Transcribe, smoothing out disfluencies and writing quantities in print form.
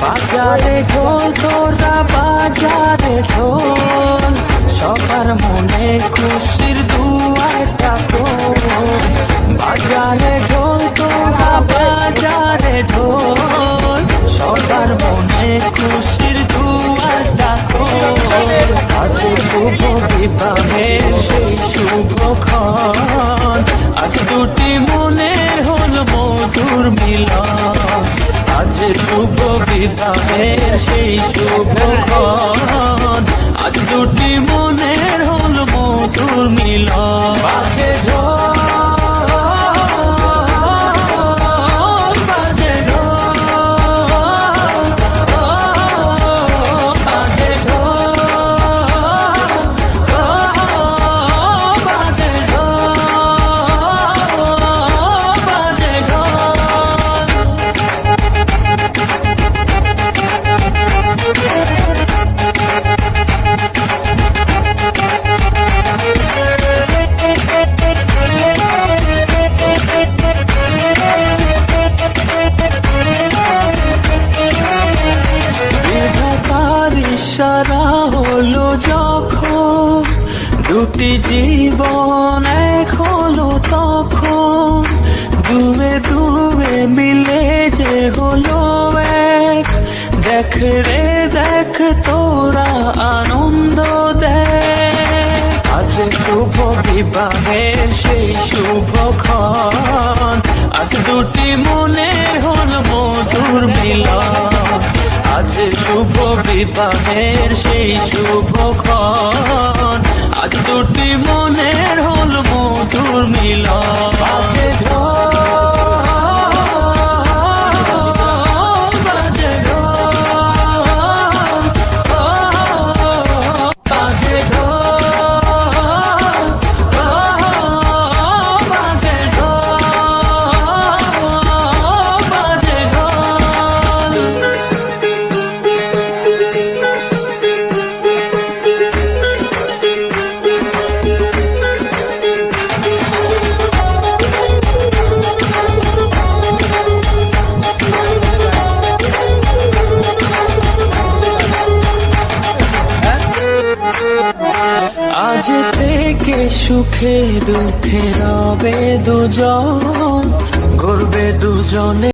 বাজারে ঢোল তোরা বাজারে ঢোল, সবার মনে খুশির দুয়ারটা খোল। বাজারে ঢোল তোরা বাজারে ঢোল, সবার মনে খুশির দুয়ারটা খোল। আজ শুভ বিবাহের সেই শুভক্ষণ, আজ দুটি মনের হল মধুর মিলন। আজ শুভ বিবাহের সেই শুভক্ষণ, আজ দুটি মনের হল মধুর মিলন। বাজে ঢোল, বাজে ঢোল, বাজে ঢোল, বাজে ঢোল, বাজে ঢোল। ইশারা হলো যখন দুটি জীবন এক হলো, তখন দুয়ে দুয়ে মিলে যে হলো এক। দেখ রে দেখ তোরা আনন্দ দেখ, আজ শুভ বিবাহের সেই শুভক্ষণ, আজ দুটি মনের হল মধুর মিলন। আজ শুভ বিবাহের সেই শুভক্ষণ, আজ দুটি মনের হল মধুর মিলন। বাজে ঢোল, বাজে ঢোল, বাজে ঢোল, বাজে ঢোল, বাজে ঢোল। আজ থেকে সুখে দুঃখে রবে দুজন, গড়বে দুজনে।